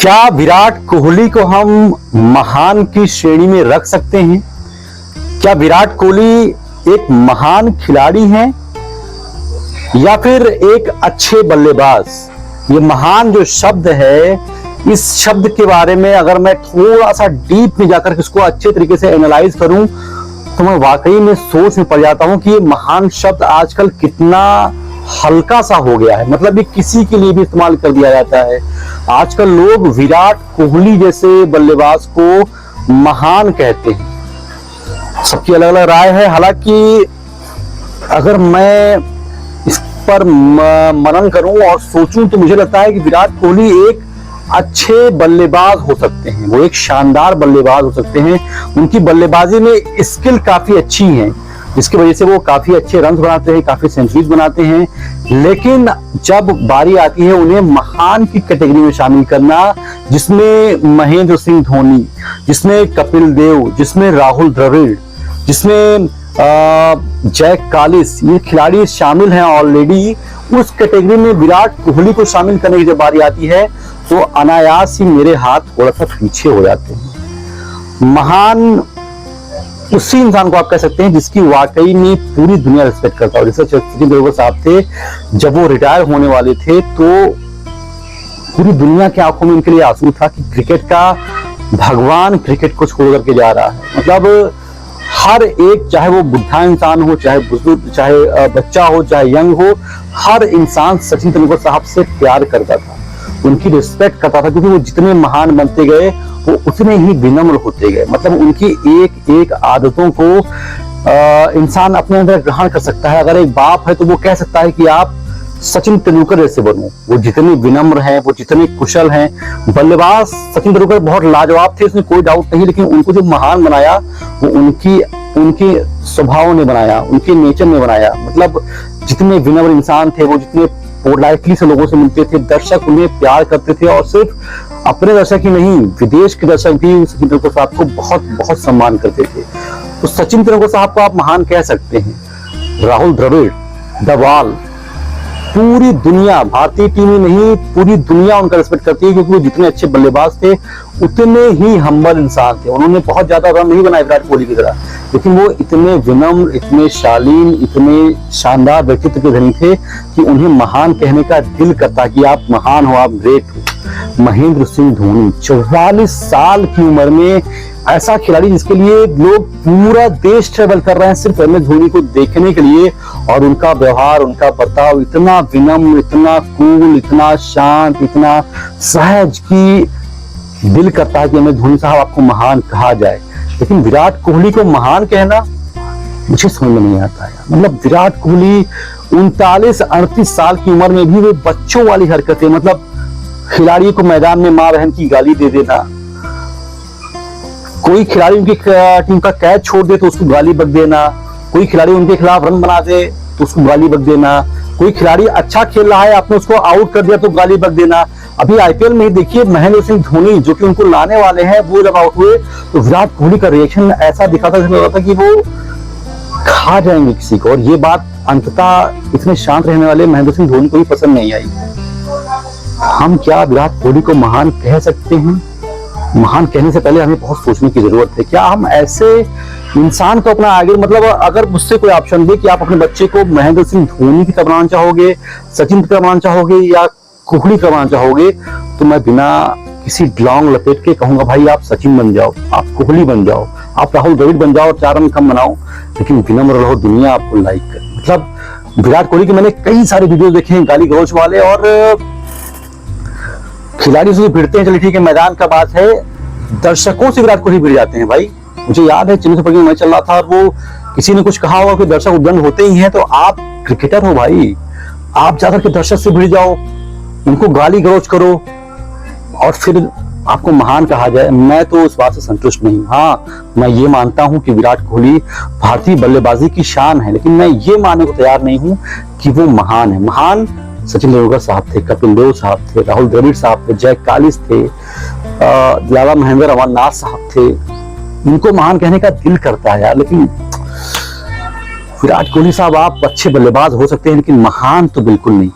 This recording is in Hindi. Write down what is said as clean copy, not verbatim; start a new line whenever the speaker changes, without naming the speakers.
क्या विराट कोहली को हम महान की श्रेणी में रख सकते हैं? क्या विराट कोहली एक महान खिलाड़ी हैं या फिर एक अच्छे बल्लेबाज? ये महान जो शब्द है, इस शब्द के बारे में अगर मैं थोड़ा सा डीप में जाकर इसको अच्छे तरीके से एनालाइज करूं तो मैं वाकई में सोच में पड़ जाता हूं कि ये महान शब्द आजकल कितना हल्का सा हो गया है। मतलब ये किसी के लिए भी इस्तेमाल कर दिया जाता है। आजकल लोग विराट कोहली जैसे बल्लेबाज को महान कहते हैं। सबकी अलग अलग राय है। हालांकि अगर मैं इस पर मनन करूं और सोचूं तो मुझे लगता है कि विराट कोहली एक अच्छे बल्लेबाज हो सकते हैं। वो एक शानदार बल्लेबाज हो सकते हैं। उनकी बल्लेबाजी में स्किल काफी अच्छी है, जिसकी वजह से वो काफी अच्छे रन बनाते हैं, काफी सेंचुरीज बनाते हैं। लेकिन जब बारी आती है उन्हें महान की कैटेगरी में शामिल करना, जिसमें महेंद्र सिंह धोनी, जिसमें कपिल देव, जिसमें राहुल द्रविड़, जिसमें जैक कालिस, ये खिलाड़ी शामिल हैं ऑलरेडी, उस कैटेगरी में विराट कोहली को शामिल करने की जब बारी आती है तो अनायास ही मेरे हाथ थोड़ा सा पीछे हो जाते हैं। महान उसी इंसान को आप कह सकते हैं जिसकी वाकई में पूरी दुनिया रिस्पेक्ट करता है। जैसे सचिन तेंदुलकर साहब थे, जब वो रिटायर होने वाले थे तो पूरी दुनिया की आंखों में उनके लिए आंसू था कि क्रिकेट का भगवान क्रिकेट को छोड़ करके जा रहा है। मतलब हर एक, चाहे वो बुढ़ा इंसान हो, चाहे बुजुर्ग, चाहे बच्चा हो, चाहे यंग हो, हर इंसान सचिन तेंदुलकर साहब से प्यार करता था, उनकी रिस्पेक्ट करता था, क्योंकि वो जितने महान बनते गए वो उतने ही विनम्र होते गए। मतलब उनकी एक एक आदतों को इंसान अपने अंदर ग्रहण कर सकता है। अगर एक बाप है तो वो कह सकता है कि आप सचिन तेंदुलकर जैसे बनो। वो जितने विनम्र हैं, वो जितने कुशल हैं। बल्लेबाज सचिन तेंदुलकर बहुत लाजवाब थे, इसमें कोई डाउट नहीं, लेकिन उनको जो महान बनाया वो उनके स्वभाव ने बनाया, उनके नेचर ने बनाया। मतलब जितने विनम्र इंसान थे, वो जितने पोलाइटली से लोगों से मिलते थे, दर्शक उन्हें प्यार करते थे, और सिर्फ अपने दर्शक ही नहीं, विदेश के दर्शक भी सचिन तेंदुलकर साहब को बहुत बहुत सम्मान करते थे। तो सचिन तेंदुलकर साहब को आप महान कह सकते हैं। राहुल द्रविड़, द वॉल, पूरी दुनिया, भारतीय टीम ही नहीं पूरी दुनिया उनका रिस्पेक्ट करती है, क्योंकि वो जितने अच्छे बल्लेबाज थे उतने ही हम्बल इंसान थे। उन्होंने बहुत ज्यादा रन नहीं बनाए विराट कोहली की तरह, लेकिन वो इतने विनम्र, इतने शालीन, इतने शानदार व्यक्तित्व के धनी थे कि उन्हें महान कहने का दिल करता कि आप महान हो, आप ग्रेट हो। महेंद्र सिंह धोनी 44 साल की उम्र में ऐसा खिलाड़ी जिसके लिए लोग पूरा देश ट्रेवल कर रहे हैं सिर्फ MS धोनी को देखने के लिए, और उनका व्यवहार, उनका बर्ताव इतना विनम्र, इतना कूल, इतना शांत, इतना सहज कि दिल करता है कि MS धोनी साहब आपको महान कहा जाए। लेकिन विराट कोहली को महान कहना मुझे समझ में नहीं आता है। मतलब विराट कोहली 39-38 साल की उम्र में भी वो बच्चों वाली हरकतें, मतलब खिलाड़ी को मैदान में मां बहन की गाली दे देना, कोई खिलाड़ी उनकी टीम का कैच छोड़ दे तो उसको गाली बक देना, कोई खिलाड़ी उनके खिलाफ रन बना दे तो उसको गाली बक देना, कोई खिलाड़ी अच्छा खेल रहा है आपने उसको आउट कर दिया तो गाली बक देना। अभी IPL में ही देखिए, महेंद्र सिंह धोनी जो कि उनको लाने वाले हैं, वो जब आउट हुए तो विराट कोहली का रिएक्शन ऐसा दिखा था कि वो खा जाएंगे किसी को, और ये बात अंततः इतने शांत रहने वाले महेंद्र सिंह धोनी को भी पसंद नहीं आई। हम क्या विराट कोहली को महान कह सकते हैं? महान कहने से पहले हमें बहुत सोचने की जरूरत है। क्या हम ऐसे इंसान को अपना आगे, मतलब अगर मुझसे कोई ऑप्शन दे कि आप अपने बच्चे को महेंद्र सिंह धोनी की तरह बनाना चाहोगे, सचिन की तरह बनाना चाहोगे या कोहली का बनाना चाहोगे, तो मैं बिना किसी लॉन्ग लपेट के कहूंगा भाई आप सचिन बन जाओ, आप कोहली बन जाओ, आप राहुल द्रविड़ बन जाओ, 4 रन कम बनाओ, लेकिन विनम्र रहो, दुनिया आपको लाइक करे। मतलब विराट कोहली के मैंने कई सारे वीडियो देखे हैं गाली गलौज वाले, और खिलाड़ी से भिड़ते हैं, चलिए ठीक है मैदान का बात है, दर्शकों से विराट कोहली भिड़ जाते हैं। भाई मुझे याद है चेन्नई सुपर किंग्स मैच चल रहा था और वो किसी ने कुछ कहा होगा कि दर्शक उद्दंड होते ही हैं, तो आप क्रिकेटर हो भाई, आप जाकर के दर्शक से भिड़ जाओ, उनको गाली गलौज करो और फिर आपको महान कहा जाए। मैं तो इस बात से संतुष्ट नहीं। हाँ, मैं ये मानता हूं कि विराट कोहली भारतीय बल्लेबाजी की शान है, लेकिन मैं ये मानने को तैयार नहीं हूं कि वो महान है। महान सचिन तेंदुलकर साहब थे, कपिल देव साहब थे, राहुल द्रविड़ साहब थे, जैक कालिस थे, लाला महेंद्र अमरनाथ साहब थे। इनको महान कहने का दिल करता है यार, लेकिन विराट कोहली साहब आप अच्छे बल्लेबाज हो सकते हैं लेकिन महान तो बिल्कुल नहीं।